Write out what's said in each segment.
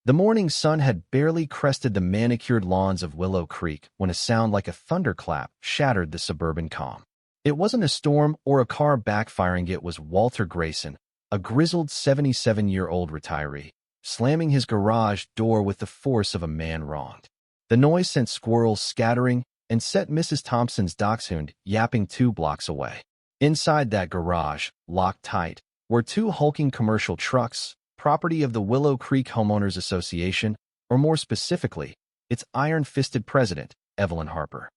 The morning sun had barely crested the manicured lawns of Willow Creek when a sound like a thunderclap shattered the suburban calm. It wasn't a storm or a car backfiring, it was Walter Grayson, a grizzled 77-year-old retiree, slamming his garage door with the force of a man wronged. The noise sent squirrels scattering and set Mrs. Thompson's dachshund yapping 2 blocks away. Inside that garage, locked tight, were 2 hulking commercial trucks, property of the Willow Creek Homeowners Association, or more specifically, its iron-fisted president, Evelyn Harper.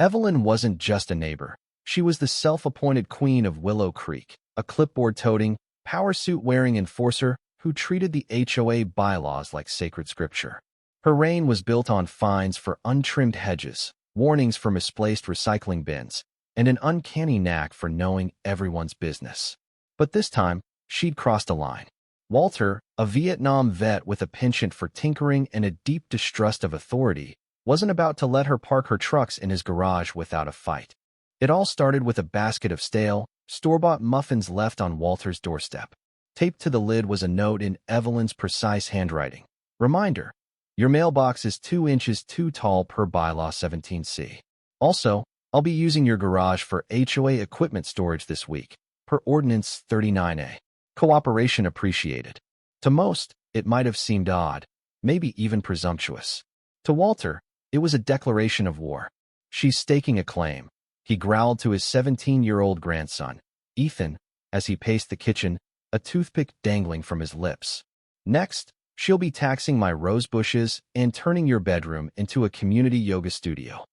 Evelyn wasn't just a neighbor. She was the self-appointed queen of Willow Creek, a clipboard-toting, power-suit-wearing enforcer who treated the HOA bylaws like sacred scripture. Her reign was built on fines for untrimmed hedges, warnings for misplaced recycling bins, and an uncanny knack for knowing everyone's business. But this time, she'd crossed a line. Walter, a Vietnam vet with a penchant for tinkering and a deep distrust of authority, wasn't about to let her park her trucks in his garage without a fight. It all started with a basket of stale, store-bought muffins left on Walter's doorstep. Taped to the lid was a note in Evelyn's precise handwriting. Reminder, your mailbox is 2 inches too tall per bylaw 17C. Also, I'll be using your garage for HOA equipment storage this week, per Ordinance 39A. Cooperation appreciated. To most, it might have seemed odd, maybe even presumptuous. To Walter, it was a declaration of war. She's staking a claim, he growled to his 17-year-old grandson, Ethan, as he paced the kitchen, a toothpick dangling from his lips. Next, she'll be taxing my rose bushes and turning your bedroom into a community yoga studio.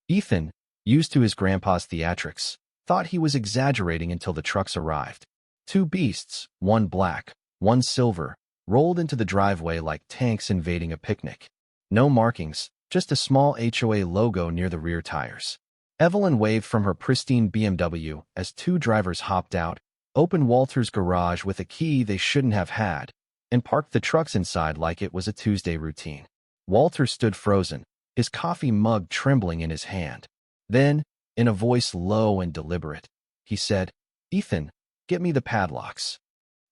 Ethan, used to his grandpa's theatrics, thought he was exaggerating until the trucks arrived. 2 beasts, one black, one silver, rolled into the driveway like tanks invading a picnic. No markings, just a small HOA logo near the rear tires. Evelyn waved from her pristine BMW as 2 drivers hopped out, opened Walter's garage with a key they shouldn't have had, and parked the trucks inside like it was a Tuesday routine. Walter stood frozen, his coffee mug trembling in his hand. Then, in a voice low and deliberate, he said, "Ethan, get me the padlocks."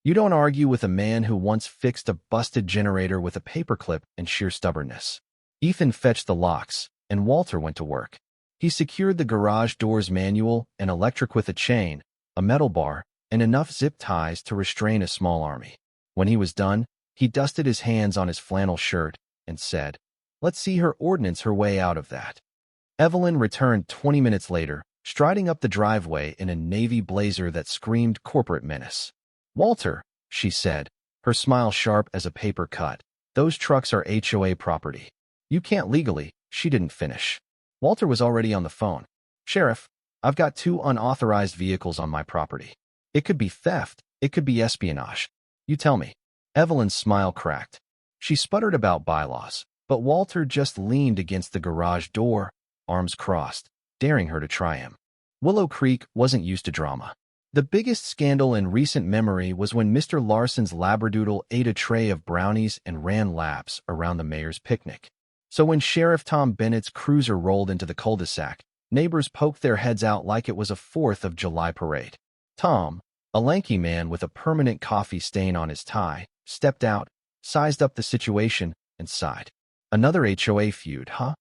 You don't argue with a man who once fixed a busted generator with a paperclip and sheer stubbornness. Ethan fetched the locks, and Walter went to work. He secured the garage doors manual and electric with a chain, a metal bar, and enough zip ties to restrain a small army. When he was done, he dusted his hands on his flannel shirt and said, "Let's see her ordnance her way out of that." Evelyn returned 20 minutes later, striding up the driveway in a navy blazer that screamed corporate menace. "Walter," she said, her smile sharp as a paper cut, "those trucks are HOA property. You can't legally." She didn't finish. Walter was already on the phone. "Sheriff, I've got 2 unauthorized vehicles on my property. It could be theft, it could be espionage. You tell me." Evelyn's smile cracked. She sputtered about bylaws, but Walter just leaned against the garage door, arms crossed, daring her to try him. Willow Creek wasn't used to drama. The biggest scandal in recent memory was when Mr. Larson's labradoodle ate a tray of brownies and ran laps around the mayor's picnic. So when Sheriff Tom Bennett's cruiser rolled into the cul-de-sac, neighbors poked their heads out like it was a 4th of July parade. Tom, a lanky man with a permanent coffee stain on his tie, stepped out, sized up the situation, and sighed. "Another HOA feud, huh?"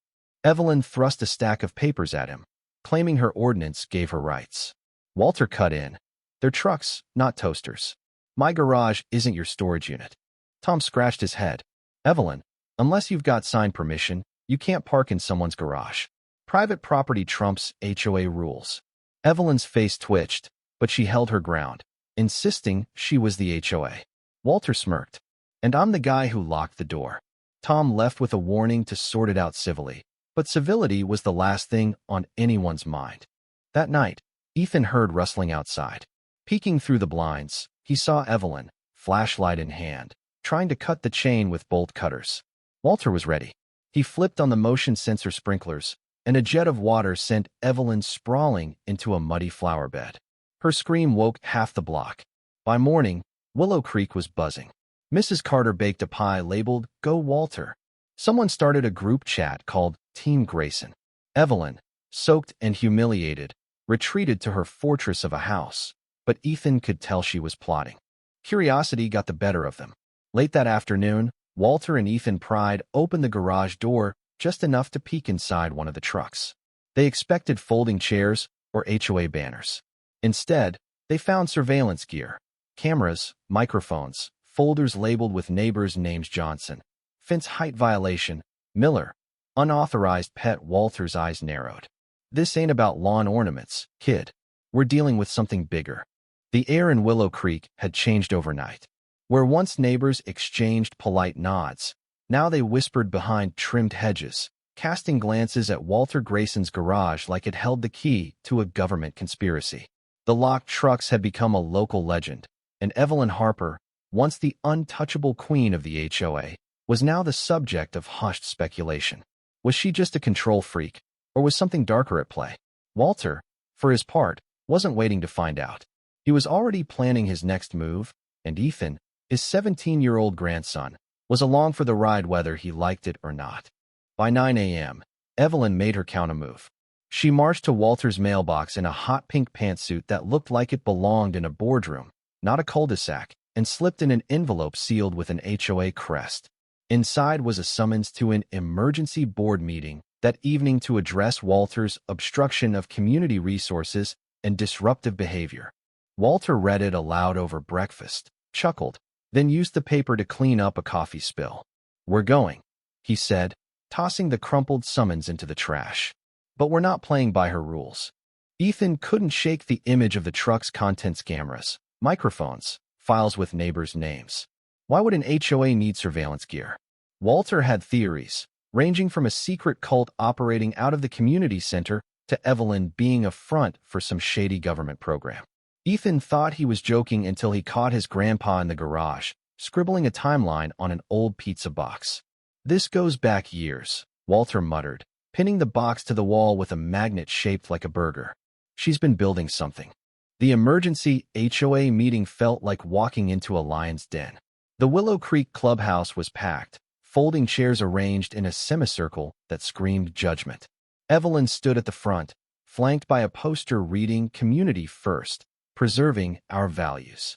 Evelyn thrust a stack of papers at him, claiming her ordinance gave her rights. Walter cut in. "They're trucks, not toasters. My garage isn't your storage unit." Tom scratched his head. "Evelyn, unless you've got signed permission, you can't park in someone's garage. Private property trumps HOA rules." Evelyn's face twitched, but she held her ground, insisting she was the HOA. Walter smirked. "And I'm the guy who locked the door." Tom left with a warning to sort it out civilly, but civility was the last thing on anyone's mind. That night, Ethan heard rustling outside. Peeking through the blinds, he saw Evelyn, flashlight in hand, trying to cut the chain with bolt cutters. Walter was ready. He flipped on the motion sensor sprinklers, and a jet of water sent Evelyn sprawling into a muddy flower bed. Her scream woke half the block. By morning, Willow Creek was buzzing. Mrs. Carter baked a pie labeled, "Go Walter." Someone started a group chat called Team Grayson. Evelyn, soaked and humiliated, retreated to her fortress of a house, but Ethan could tell she was plotting. Curiosity got the better of them. Late that afternoon, Walter and Ethan pried open the garage door just enough to peek inside one of the trucks. They expected folding chairs or HOA banners. Instead, they found surveillance gear, cameras, microphones, folders labeled with neighbors' names: Johnson, fence height violation, Miller, unauthorized pet. Walter's eyes narrowed. This ain't about lawn ornaments, kid. We're dealing with something bigger. The air in Willow Creek had changed overnight. Where once neighbors exchanged polite nods, now they whispered behind trimmed hedges, casting glances at Walter Grayson's garage like it held the key to a government conspiracy. The locked trucks had become a local legend, and Evelyn Harper, once the untouchable queen of the HOA, was now the subject of hushed speculation. Was she just a control freak, or was something darker at play? Walter, for his part, wasn't waiting to find out. He was already planning his next move, and Ethan, his 17-year-old grandson, was along for the ride whether he liked it or not. By 9 a.m., Evelyn made her counter-move. She marched to Walter's mailbox in a hot pink pantsuit that looked like it belonged in a boardroom, not a cul-de-sac, and slipped in an envelope sealed with an HOA crest. Inside was a summons to an emergency board meeting that evening to address Walter's obstruction of community resources and disruptive behavior. Walter read it aloud over breakfast, chuckled, then used the paper to clean up a coffee spill. "We're going," he said, tossing the crumpled summons into the trash. "But we're not playing by her rules." Ethan couldn't shake the image of the truck's contents: cameras, microphones, files with neighbors' names. Why would an HOA need surveillance gear? Walter had theories, ranging from a secret cult operating out of the community center to Evelyn being a front for some shady government program. Ethan thought he was joking until he caught his grandpa in the garage, scribbling a timeline on an old pizza box. "This goes back years," Walter muttered, pinning the box to the wall with a magnet shaped like a burger. "She's been building something." The emergency HOA meeting felt like walking into a lion's den. The Willow Creek clubhouse was packed, folding chairs arranged in a semicircle that screamed judgment. Evelyn stood at the front, flanked by a poster reading "Community First, Preserving Our Values."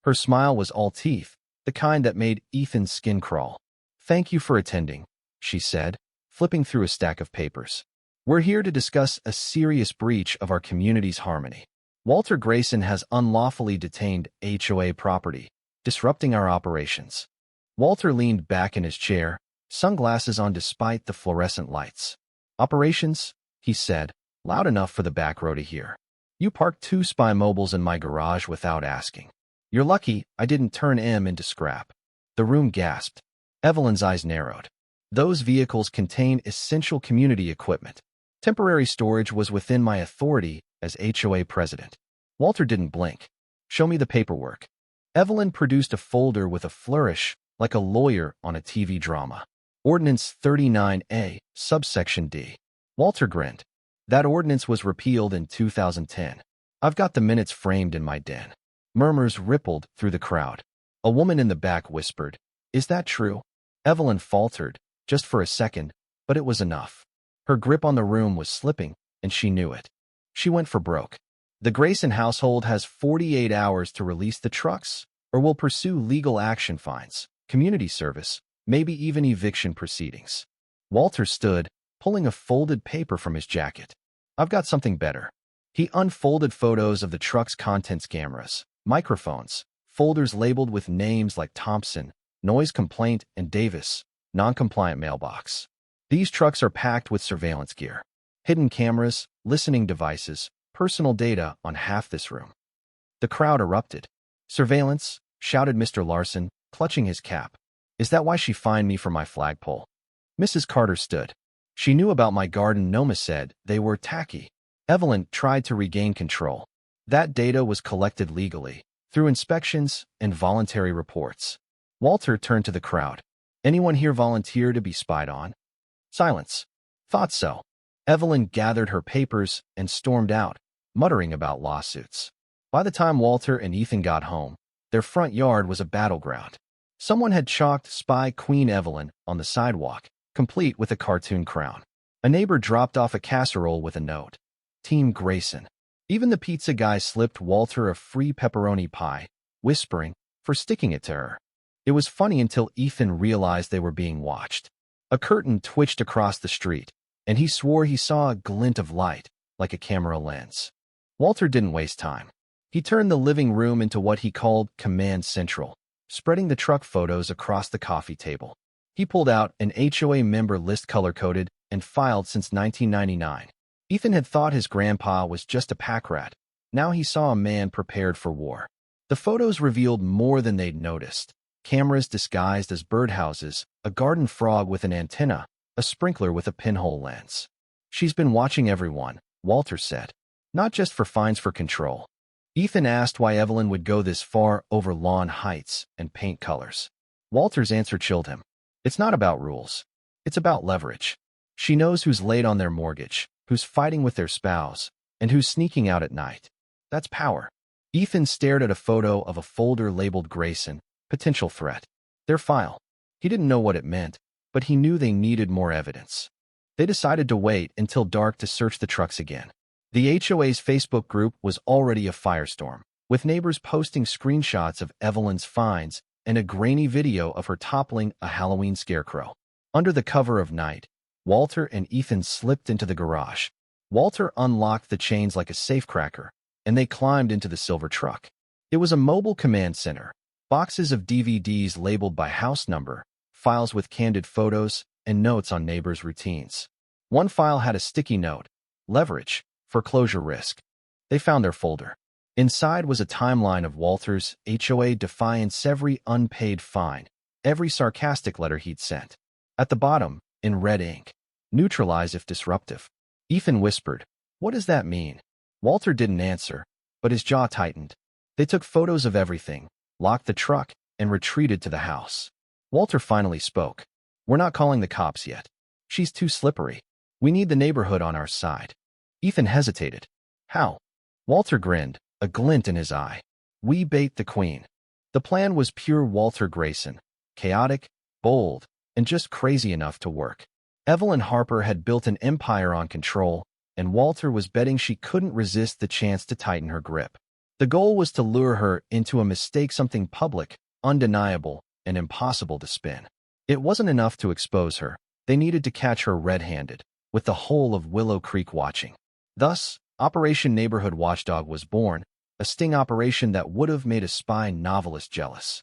Her smile was all teeth, the kind that made Ethan's skin crawl. "Thank you for attending," she said, flipping through a stack of papers. "We're here to discuss a serious breach of our community's harmony. Walter Grayson has unlawfully detained HOA property, disrupting our operations." Walter leaned back in his chair, sunglasses on despite the fluorescent lights. "Operations?" he said, loud enough for the back row to hear. "You parked 2 spy mobiles in my garage without asking. You're lucky I didn't turn them into scrap." The room gasped. Evelyn's eyes narrowed. "Those vehicles contain essential community equipment. Temporary storage was within my authority as HOA president." Walter didn't blink. "Show me the paperwork." Evelyn produced a folder with a flourish, like a lawyer on a TV drama. "Ordinance 39A, subsection D." Walter grinned. "That ordinance was repealed in 2010. I've got the minutes framed in my den." Murmurs rippled through the crowd. A woman in the back whispered, "Is that true?" Evelyn faltered, just for a second, but it was enough. Her grip on the room was slipping, and she knew it. She went for broke. "The Grayson household has 48 hours to release the trucks, or will pursue legal action, fines, community service, maybe even eviction proceedings." Walter stood, pulling a folded paper from his jacket. "I've got something better." He unfolded photos of the truck's contents: cameras, microphones, folders labeled with names like Thompson, noise complaint, and Davis, non-compliant mailbox. "These trucks are packed with surveillance gear, hidden cameras, listening devices, personal data on half this room." The crowd erupted. "Surveillance?" shouted Mr. Larson, clutching his cap. "Is that why she fined me for my flagpole?" Mrs. Carter stood. "She knew about my garden. Noma said they were tacky." Evelyn tried to regain control. "That data was collected legally, through inspections and voluntary reports." Walter turned to the crowd. "Anyone here volunteer to be spied on?" Silence. "Thought so." Evelyn gathered her papers and stormed out, muttering about lawsuits. By the time Walter and Ethan got home, their front yard was a battleground. Someone had chalked "Spy Queen Evelyn" on the sidewalk, complete with a cartoon crown. A neighbor dropped off a casserole with a note. "Team Grayson." Even the pizza guy slipped Walter a free pepperoni pie, whispering, "For sticking it to her." It was funny until Ethan realized they were being watched. A curtain twitched across the street, and he swore he saw a glint of light, like a camera lens. Walter didn't waste time. He turned the living room into what he called Command Central, spreading the truck photos across the coffee table. He pulled out an HOA member list color-coded and filed since 1999. Ethan had thought his grandpa was just a pack rat. Now he saw a man prepared for war. The photos revealed more than they'd noticed. Cameras disguised as birdhouses, a garden frog with an antenna, a sprinkler with a pinhole lens. "She's been watching everyone," Walter said. "Not just for fines for control." Ethan asked why Evelyn would go this far over lawn heights and paint colors. Walter's answer chilled him. "It's not about rules. It's about leverage. She knows who's late on their mortgage, who's fighting with their spouse, and who's sneaking out at night. That's power." Ethan stared at a photo of a folder labeled Grayson, potential threat. Their file. He didn't know what it meant, but he knew they needed more evidence. They decided to wait until dark to search the trucks again. The HOA's Facebook group was already a firestorm, with neighbors posting screenshots of Evelyn's finds and a grainy video of her toppling a Halloween scarecrow. Under the cover of night, Walter and Ethan slipped into the garage. Walter unlocked the chains like a safecracker, and they climbed into the silver truck. It was a mobile command center. Boxes of DVDs labeled by house number, files with candid photos, and notes on neighbors' routines. One file had a sticky note: leverage, foreclosure risk. They found their folder. Inside was a timeline of Walter's HOA defiance, every unpaid fine, every sarcastic letter he'd sent. At the bottom, in red ink, neutralize if disruptive. Ethan whispered, "What does that mean?" Walter didn't answer, but his jaw tightened. They took photos of everything, locked the truck, and retreated to the house. Walter finally spoke. "We're not calling the cops yet. She's too slippery. We need the neighborhood on our side." Ethan hesitated. "How?" Walter grinned, a glint in his eye. "We bait the queen." The plan was pure Walter Grayson, chaotic, bold, and just crazy enough to work. Evelyn Harper had built an empire on control, and Walter was betting she couldn't resist the chance to tighten her grip. The goal was to lure her into a mistake, something public, undeniable, and impossible to spin. It wasn't enough to expose her. They needed to catch her red-handed, with the whole of Willow Creek watching. Thus, Operation Neighborhood Watchdog was born, a sting operation that would have made a spy novelist jealous.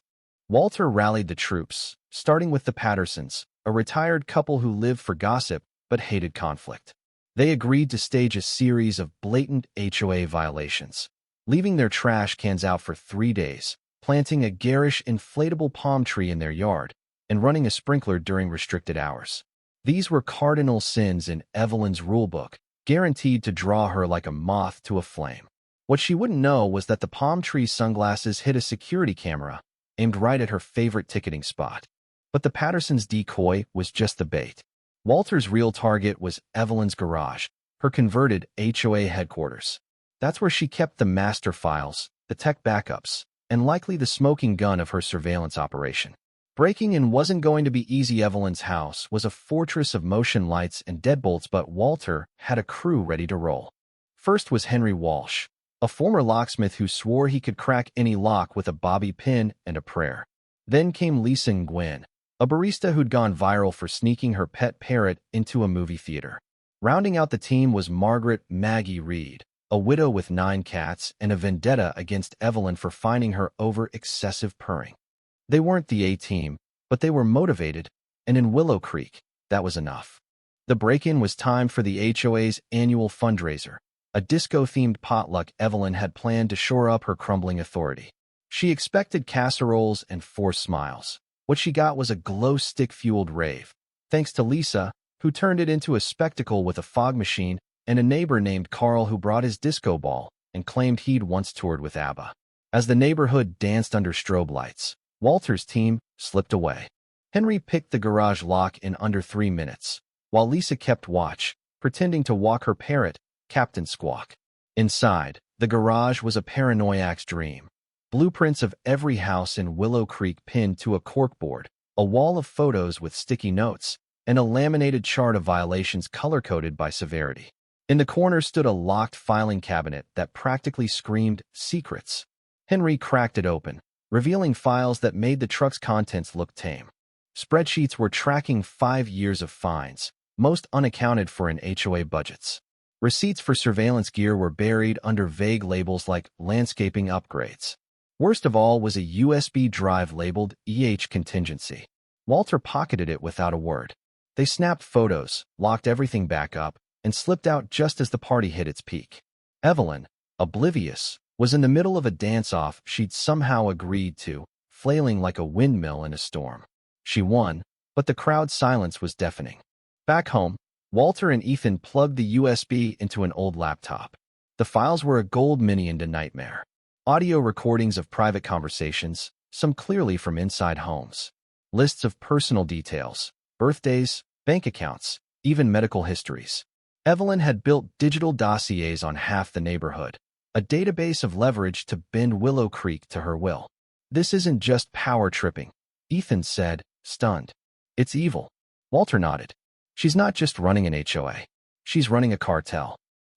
Walter rallied the troops, starting with the Pattersons, a retired couple who lived for gossip but hated conflict. They agreed to stage a series of blatant HOA violations, leaving their trash cans out for 3 days, planting a garish inflatable palm tree in their yard, and running a sprinkler during restricted hours. These were cardinal sins in Evelyn's rulebook, guaranteed to draw her like a moth to a flame. What she wouldn't know was that the palm tree sunglasses hid a security camera, aimed right at her favorite ticketing spot. But the Pattersons' decoy was just the bait. Walter's real target was Evelyn's garage, her converted HOA headquarters. That's where she kept the master files, the tech backups, and likely the smoking gun of her surveillance operation. Breaking in wasn't going to be easy. Evelyn's house was a fortress of motion lights and deadbolts, but Walter had a crew ready to roll. First was Henry Walsh, a former locksmith who swore he could crack any lock with a bobby pin and a prayer. Then came Lisa Nguyen, a barista who'd gone viral for sneaking her pet parrot into a movie theater. Rounding out the team was Margaret "Maggie" Reed, a widow with 9 cats and a vendetta against Evelyn for finding her over excessive purring. They weren't the A-team, but they were motivated, and in Willow Creek, that was enough. The break-in was time for the HOA's annual fundraiser, a disco-themed potluck Evelyn had planned to shore up her crumbling authority. She expected casseroles and forced smiles. What she got was a glow-stick-fueled rave, thanks to Lisa, who turned it into a spectacle with a fog machine, and a neighbor named Carl who brought his disco ball and claimed he'd once toured with ABBA. As the neighborhood danced under strobe lights, Walter's team slipped away. Henry picked the garage lock in under 3 minutes, while Lisa kept watch, pretending to walk her parrot, Captain Squawk. Inside, the garage was a paranoiac's dream. Blueprints of every house in Willow Creek pinned to a corkboard, a wall of photos with sticky notes, and a laminated chart of violations color-coded by severity. In the corner stood a locked filing cabinet that practically screamed secrets. Henry cracked it open, revealing files that made the truck's contents look tame. Spreadsheets were tracking 5 years of fines, most unaccounted for in HOA budgets. Receipts for surveillance gear were buried under vague labels like landscaping upgrades. Worst of all was a USB drive labeled contingency. Walter pocketed it without a word. They snapped photos, locked everything back up, and slipped out just as the party hit its peak. Evelyn, oblivious, was in the middle of a dance-off she'd somehow agreed to, flailing like a windmill in a storm. She won, but the crowd's silence was deafening. Back home, Walter and Ethan plugged the USB into an old laptop. The files were a gold minion to nightmare. Audio recordings of private conversations, some clearly from inside homes. Lists of personal details, birthdays, bank accounts, even medical histories. Evelyn had built digital dossiers on half the neighborhood, a database of leverage to bend Willow Creek to her will. This isn't just power tripping, Ethan said, stunned. It's evil. Walter nodded. She's not just running an HOA. She's running a cartel.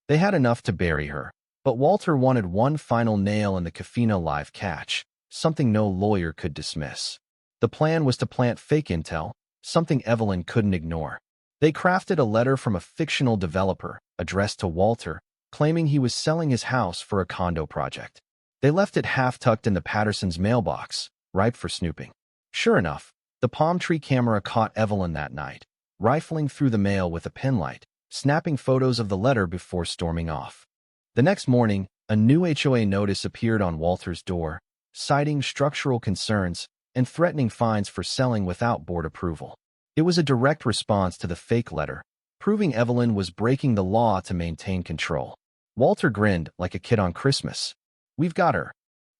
They had enough to bury her, but Walter wanted one final nail in the Cafino live catch, something no lawyer could dismiss. The plan was to plant fake intel, something Evelyn couldn't ignore. They crafted a letter from a fictional developer, addressed to Walter, claiming he was selling his house for a condo project. They left it half-tucked in the Pattersons' mailbox, ripe for snooping. Sure enough, the palm tree camera caught Evelyn that night, rifling through the mail with a penlight, snapping photos of the letter before storming off. The next morning, a new HOA notice appeared on Walter's door, citing structural concerns and threatening fines for selling without board approval. It was a direct response to the fake letter, proving Evelyn was breaking the law to maintain control. Walter grinned like a kid on Christmas. We've got her.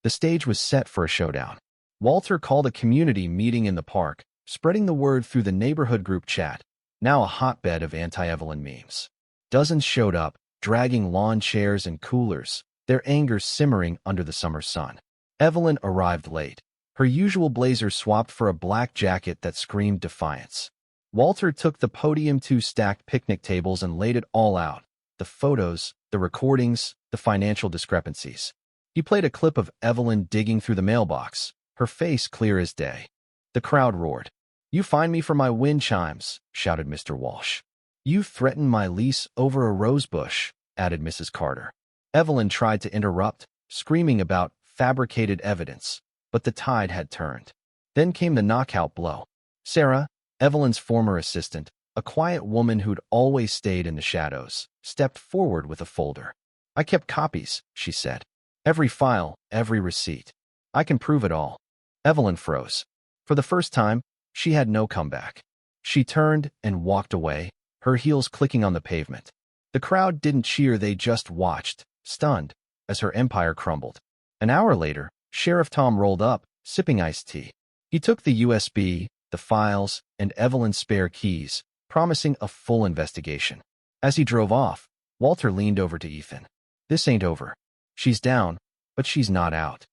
The stage was set for a showdown. Walter called a community meeting in the park, spreading the word through the neighborhood group chat, now a hotbed of anti-Evelyn memes. Dozens showed up, dragging lawn chairs and coolers, their anger simmering under the summer sun. Evelyn arrived late. Her usual blazer swapped for a black jacket that screamed defiance. Walter took the podium, 2 stacked picnic tables, and laid it all out. The photos, the recordings, the financial discrepancies. He played a clip of Evelyn digging through the mailbox, her face clear as day. The crowd roared. "You fined me for my wind chimes," shouted Mr. Walsh. "You threatened my lease over a rose bush," added Mrs. Carter. Evelyn tried to interrupt, screaming about fabricated evidence, but the tide had turned. Then came the knockout blow. Sarah, Evelyn's former assistant, a quiet woman who'd always stayed in the shadows, stepped forward with a folder. "I kept copies," she said. "Every file, every receipt. I can prove it all." Evelyn froze. For the first time, she had no comeback. She turned and walked away, her heels clicking on the pavement. The crowd didn't cheer, they just watched, stunned, as her empire crumbled. An hour later, Sheriff Tom rolled up, sipping iced tea. He took the USB, the files, and Evelyn's spare keys, promising a full investigation. As he drove off, Walter leaned over to Ethan. "This ain't over. She's down, but she's not out."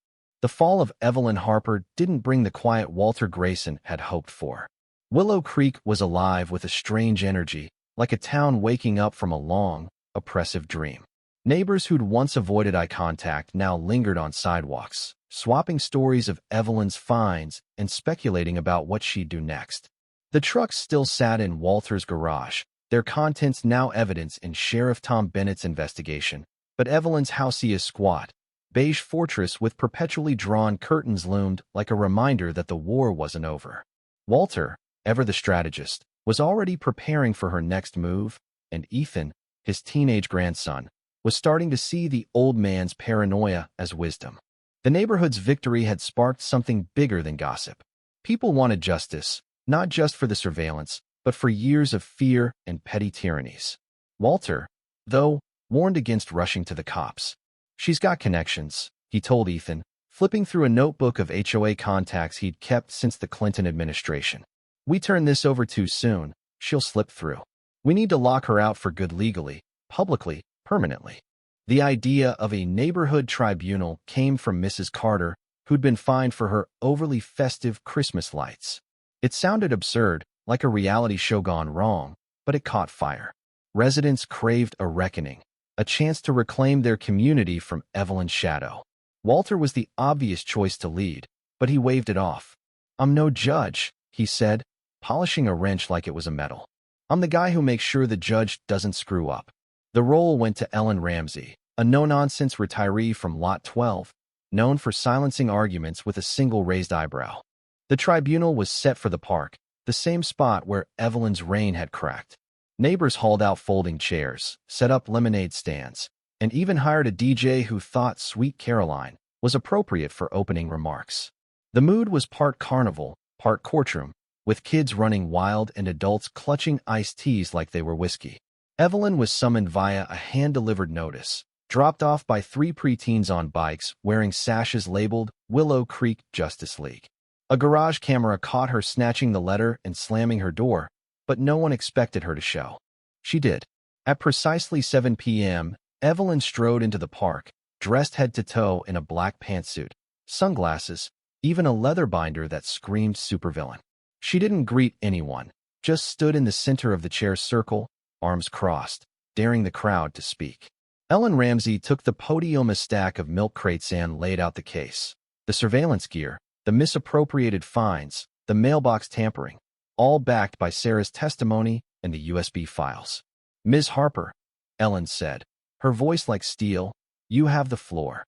The fall of Evelyn Harper didn't bring the quiet Walter Grayson had hoped for. Willow Creek was alive with a strange energy, like a town waking up from a long, oppressive dream. Neighbors who'd once avoided eye contact now lingered on sidewalks, swapping stories of Evelyn's finds and speculating about what she'd do next. The trucks still sat in Walter's garage, their contents now evidence in Sheriff Tom Bennett's investigation, but Evelyn's housey is squat. Beige fortress with perpetually drawn curtains loomed like a reminder that the war wasn't over. Walter, ever the strategist, was already preparing for her next move, and Ethan, his teenage grandson, was starting to see the old man's paranoia as wisdom. The neighborhood's victory had sparked something bigger than gossip. People wanted justice, not just for the surveillance, but for years of fear and petty tyrannies. Walter, though, warned against rushing to the cops. "She's got connections," he told Ethan, flipping through a notebook of HOA contacts he'd kept since the Clinton administration. "We turn this over too soon, she'll slip through. We need to lock her out for good legally, publicly, permanently." The idea of a neighborhood tribunal came from Mrs. Carter, who'd been fined for her overly festive Christmas lights. It sounded absurd, like a reality show gone wrong, but it caught fire. Residents craved a reckoning, a chance to reclaim their community from Evelyn's shadow. Walter was the obvious choice to lead, but he waved it off. "I'm no judge," he said, polishing a wrench like it was a metal. "I'm the guy who makes sure the judge doesn't screw up." The role went to Ellen Ramsey, a no-nonsense retiree from Lot 12, known for silencing arguments with a single raised eyebrow. The tribunal was set for the park, the same spot where Evelyn's reign had cracked. Neighbors hauled out folding chairs, set up lemonade stands, and even hired a DJ who thought Sweet Caroline was appropriate for opening remarks. The mood was part carnival, part courtroom, with kids running wild and adults clutching iced teas like they were whiskey. Evelyn was summoned via a hand-delivered notice, dropped off by 3 preteens on bikes wearing sashes labeled Willow Creek Justice League. A garage camera caught her snatching the letter and slamming her door, but no one expected her to show. She did. At precisely 7 p.m., Evelyn strode into the park, dressed head to toe in a black pantsuit, sunglasses, even a leather binder that screamed supervillain. She didn't greet anyone, just stood in the center of the chair's circle, arms crossed, daring the crowd to speak. Ellen Ramsey took the podium, a stack of milk crates, and laid out the case. The surveillance gear, the misappropriated fines, the mailbox tampering, all backed by Sarah's testimony and the USB files. "Ms. Harper," Ellen said, her voice like steel, "you have the floor."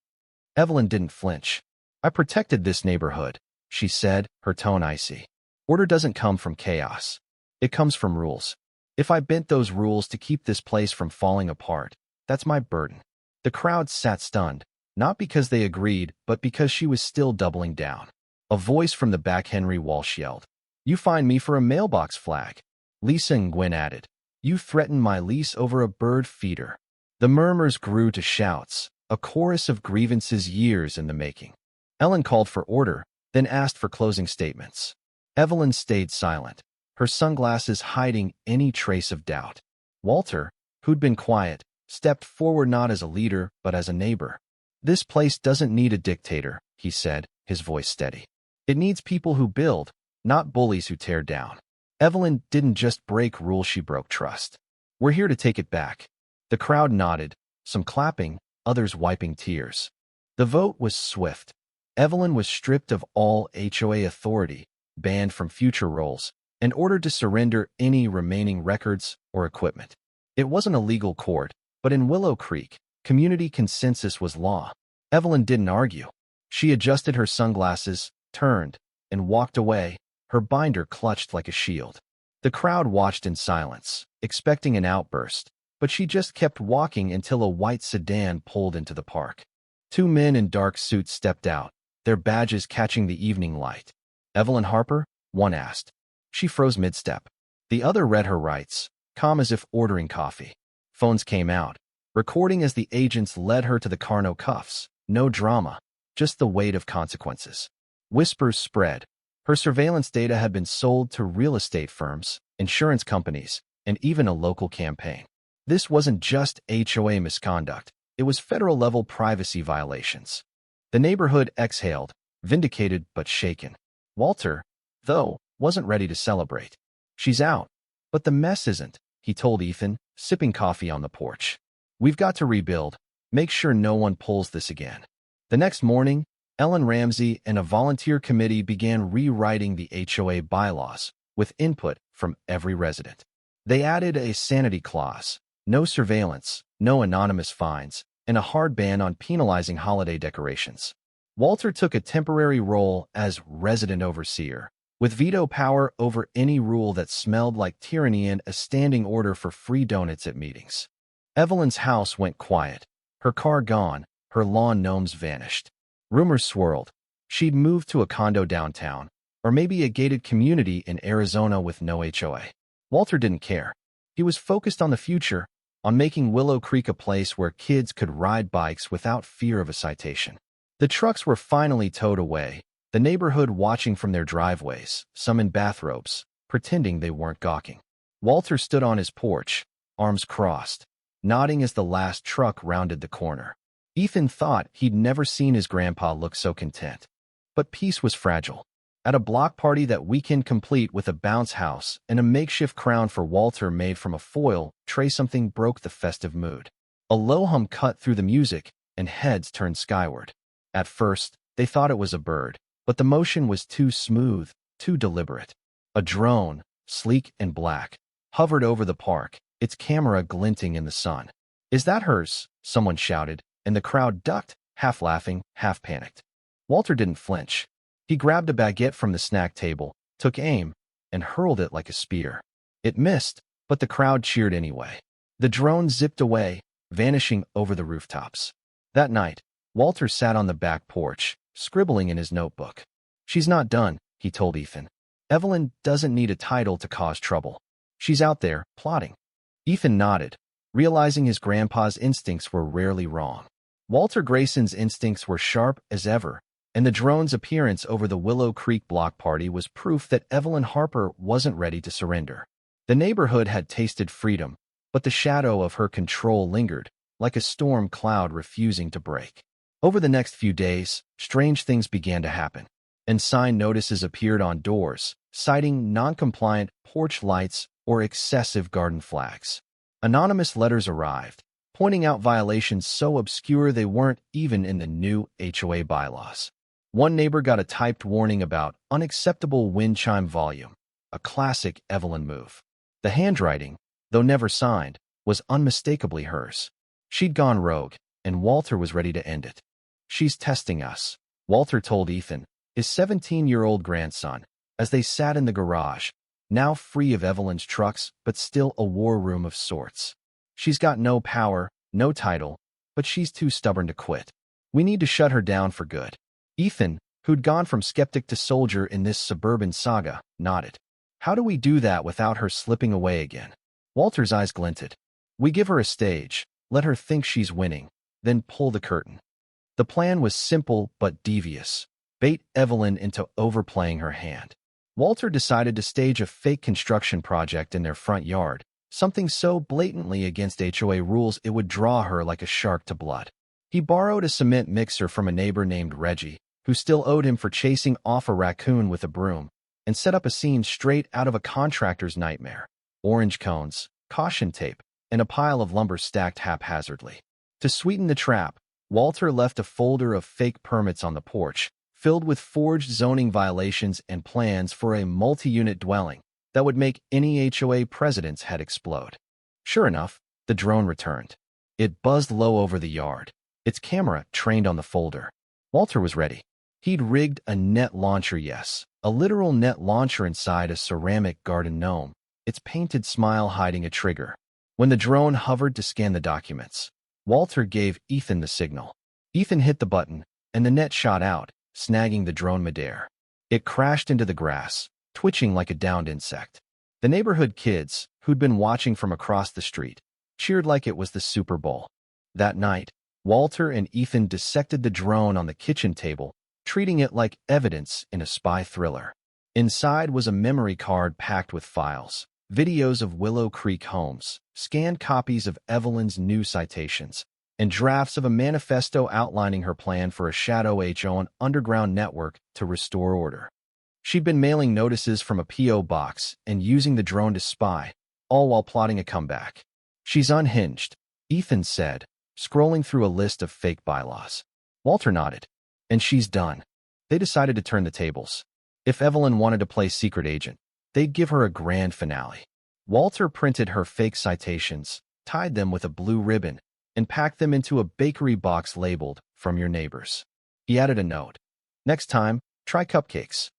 Evelyn didn't flinch. "I protected this neighborhood," she said, her tone icy. "Order doesn't come from chaos. It comes from rules. If I bent those rules to keep this place from falling apart, that's my burden." The crowd sat stunned, not because they agreed, but because she was still doubling down. A voice from the back, Henry Walsh, yelled, "You fined me for a mailbox flag." Lisa and Gwen added, "You threatened my lease over a bird feeder." The murmurs grew to shouts, a chorus of grievances years in the making. Ellen called for order, then asked for closing statements. Evelyn stayed silent, her sunglasses hiding any trace of doubt. Walter, who'd been quiet, stepped forward not as a leader but as a neighbor. "This place doesn't need a dictator," he said, his voice steady. "It needs people who build, not bullies who tear down." Evelyn didn't just break rules, she broke trust. "We're here to take it back." The crowd nodded, some clapping, others wiping tears. The vote was swift. Evelyn was stripped of all HOA authority, banned from future roles, and ordered to surrender any remaining records or equipment. It wasn't a legal court, but in Willow Creek, community consensus was law. Evelyn didn't argue. She adjusted her sunglasses, turned, and walked away, her binder clutched like a shield. The crowd watched in silence, expecting an outburst, but she just kept walking until a white sedan pulled into the park. 2 men in dark suits stepped out, their badges catching the evening light. "Evelyn Harper?" one asked. She froze mid-step. The other read her rights, calm as if ordering coffee. Phones came out, recording as the agents led her to the car. No cuffs, no drama, just the weight of consequences. Whispers spread. Her surveillance data had been sold to real estate firms, insurance companies, and even a local campaign. This wasn't just HOA misconduct, it was federal-level privacy violations. The neighborhood exhaled, vindicated but shaken. Walter, though, wasn't ready to celebrate. "She's out. But the mess isn't," he told Ethan, sipping coffee on the porch. "We've got to rebuild, make sure no one pulls this again." The next morning, Ellen Ramsey and a volunteer committee began rewriting the HOA bylaws, with input from every resident. They added a sanity clause, no surveillance, no anonymous fines, and a hard ban on penalizing holiday decorations. Walter took a temporary role as resident overseer, with veto power over any rule that smelled like tyranny and a standing order for free donuts at meetings. Evelyn's house went quiet, her car gone, her lawn gnomes vanished. Rumors swirled. She'd moved to a condo downtown, or maybe a gated community in Arizona with no HOA. Walter didn't care. He was focused on the future, on making Willow Creek a place where kids could ride bikes without fear of a citation. The trucks were finally towed away, the neighborhood watching from their driveways, some in bathrobes, pretending they weren't gawking. Walter stood on his porch, arms crossed, nodding as the last truck rounded the corner. Ethan thought he'd never seen his grandpa look so content. But peace was fragile. At a block party that weekend, complete with a bounce house and a makeshift crown for Walter made from a foil tray, something broke the festive mood. A low hum cut through the music, and heads turned skyward. At first, they thought it was a bird, but the motion was too smooth, too deliberate. A drone, sleek and black, hovered over the park, its camera glinting in the sun. "Is that hers?" someone shouted, and the crowd ducked, half laughing, half panicked. Walter didn't flinch. He grabbed a baguette from the snack table, took aim, and hurled it like a spear. It missed, but the crowd cheered anyway. The drone zipped away, vanishing over the rooftops. That night, Walter sat on the back porch, scribbling in his notebook. "She's not done," he told Ethan. "Evelyn doesn't need a title to cause trouble. She's out there, plotting." Ethan nodded, realizing his grandpa's instincts were rarely wrong. Walter Grayson's instincts were sharp as ever, and the drone's appearance over the Willow Creek block party was proof that Evelyn Harper wasn't ready to surrender. The neighborhood had tasted freedom, but the shadow of her control lingered, like a storm cloud refusing to break. Over the next few days, strange things began to happen, and sign notices appeared on doors, citing non-compliant porch lights or excessive garden flags. Anonymous letters arrived, pointing out violations so obscure they weren't even in the new HOA bylaws. One neighbor got a typed warning about unacceptable wind chime volume, a classic Evelyn move. The handwriting, though never signed, was unmistakably hers. She'd gone rogue, and Walter was ready to end it. "She's testing us," Walter told Ethan, his 17-year-old grandson, as they sat in the garage, now free of Evelyn's trucks but still a war room of sorts. "She's got no power, no title, but she's too stubborn to quit. We need to shut her down for good." Ethan, who'd gone from skeptic to soldier in this suburban saga, nodded. "How do we do that without her slipping away again?" Walter's eyes glinted. "We give her a stage, let her think she's winning, then pull the curtain." The plan was simple but devious. Bait Evelyn into overplaying her hand. Walter decided to stage a fake construction project in their front yard, something so blatantly against HOA rules it would draw her like a shark to blood. He borrowed a cement mixer from a neighbor named Reggie, who still owed him for chasing off a raccoon with a broom, and set up a scene straight out of a contractor's nightmare. Orange cones, caution tape, and a pile of lumber stacked haphazardly. To sweeten the trap, Walter left a folder of fake permits on the porch, filled with forged zoning violations and plans for a multi-unit dwelling that would make any HOA president's head explode. Sure enough, the drone returned. It buzzed low over the yard, its camera trained on the folder. Walter was ready. He'd rigged a net launcher, yes, a literal net launcher inside a ceramic garden gnome, its painted smile hiding a trigger. When the drone hovered to scan the documents, Walter gave Ethan the signal. Ethan hit the button, and the net shot out, snagging the drone midair. It crashed into the grass, twitching like a downed insect. The neighborhood kids, who'd been watching from across the street, cheered like it was the Super Bowl. That night, Walter and Ethan dissected the drone on the kitchen table, treating it like evidence in a spy thriller. Inside was a memory card packed with files, videos of Willow Creek homes, scanned copies of Evelyn's new citations, and drafts of a manifesto outlining her plan for a shadow HOA underground network to restore order. She'd been mailing notices from a P.O. box and using the drone to spy, all while plotting a comeback. "She's unhinged," Ethan said, scrolling through a list of fake bylaws. Walter nodded. "And she's done." They decided to turn the tables. If Evelyn wanted to play secret agent, they'd give her a grand finale. Walter printed her fake citations, tied them with a blue ribbon, and packed them into a bakery box labeled, "From your neighbors." He added a note. "Next time, try cupcakes."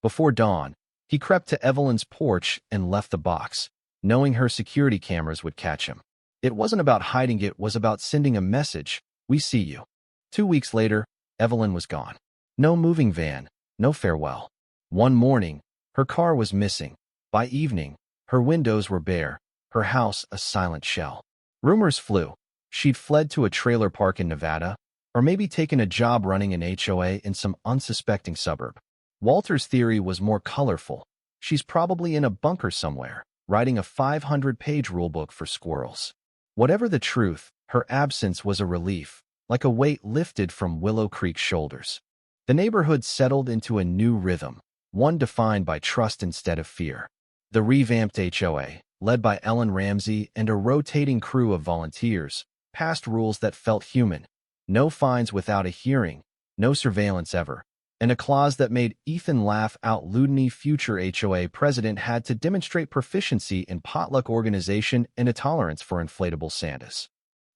Before dawn, he crept to Evelyn's porch and left the box, knowing her security cameras would catch him. It wasn't about hiding, it was about sending a message: "We see you." 2 weeks later, Evelyn was gone. No moving van, no farewell. One morning, her car was missing. By evening, her windows were bare, her house a silent shell. Rumors flew. She'd fled to a trailer park in Nevada, or maybe taken a job running an HOA in some unsuspecting suburb. Walter's theory was more colorful. She's probably in a bunker somewhere, writing a 500-page rulebook for squirrels. Whatever the truth, her absence was a relief, like a weight lifted from Willow Creek's shoulders. The neighborhood settled into a new rhythm, one defined by trust instead of fear. The revamped HOA, led by Ellen Ramsey and a rotating crew of volunteers, passed rules that felt human. No fines without a hearing, no surveillance ever, and a clause that made Ethan laugh out loud. Any future HOA president had to demonstrate proficiency in potluck organization and a tolerance for inflatable Santas.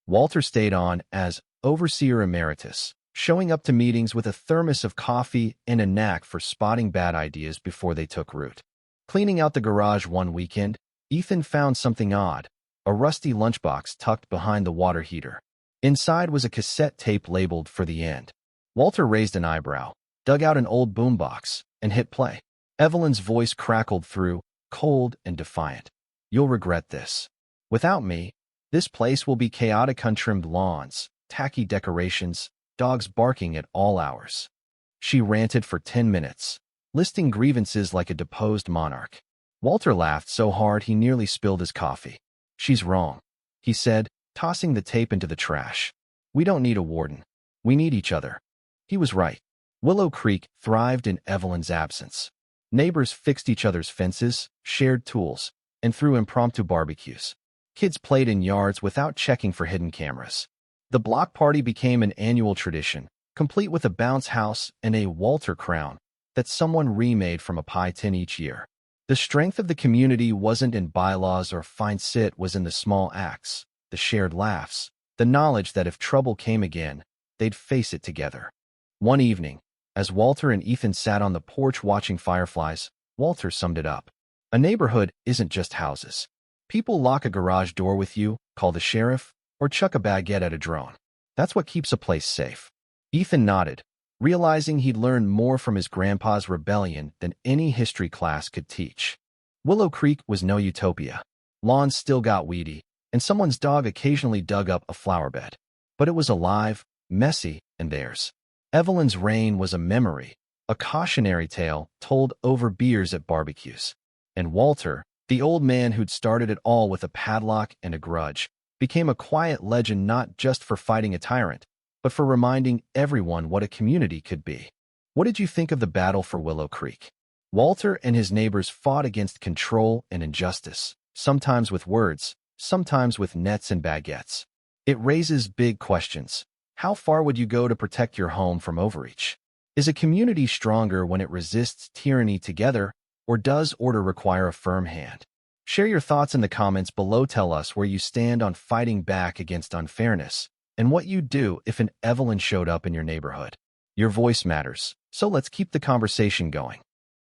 Walter stayed on as overseer emeritus, showing up to meetings with a thermos of coffee and a knack for spotting bad ideas before they took root. Cleaning out the garage one weekend, Ethan found something odd, a rusty lunchbox tucked behind the water heater. Inside was a cassette tape labeled For the End. Walter raised an eyebrow, dug out an old boombox, and hit play. Evelyn's voice crackled through, cold and defiant. "You'll regret this. Without me, this place will be chaotic. Untrimmed lawns, tacky decorations, dogs barking at all hours." She ranted for 10 minutes, listing grievances like a deposed monarch. Walter laughed so hard he nearly spilled his coffee. "She's wrong," he said, tossing the tape into the trash. "We don't need a warden. We need each other." He was right. Willow Creek thrived in Evelyn's absence. Neighbors fixed each other's fences, shared tools, and threw impromptu barbecues. Kids played in yards without checking for hidden cameras. The block party became an annual tradition, complete with a bounce house and a Walter crown that someone remade from a pie tin each year. The strength of the community wasn't in bylaws or fine sit, was in the small acts, the shared laughs, the knowledge that if trouble came again, they'd face it together. One evening, as Walter and Ethan sat on the porch watching fireflies, Walter summed it up. "A neighborhood isn't just houses. People lock a garage door with you, call the sheriff, or chuck a baguette at a drone. That's what keeps a place safe." Ethan nodded, realizing he'd learned more from his grandpa's rebellion than any history class could teach. Willow Creek was no utopia. Lawns still got weedy, and someone's dog occasionally dug up a flower bed. But it was alive, messy, and theirs. Evelyn's reign was a memory, a cautionary tale told over beers at barbecues. And Walter, the old man who'd started it all with a padlock and a grudge, became a quiet legend not just for fighting a tyrant, but for reminding everyone what a community could be. What did you think of the battle for Willow Creek? Walter and his neighbors fought against control and injustice, sometimes with words, sometimes with nets and baguettes. It raises big questions. How far would you go to protect your home from overreach? Is a community stronger when it resists tyranny together, or does order require a firm hand? Share your thoughts in the comments below. Tell us where you stand on fighting back against unfairness, and what you'd do if an Evelyn showed up in your neighborhood. Your voice matters, so let's keep the conversation going.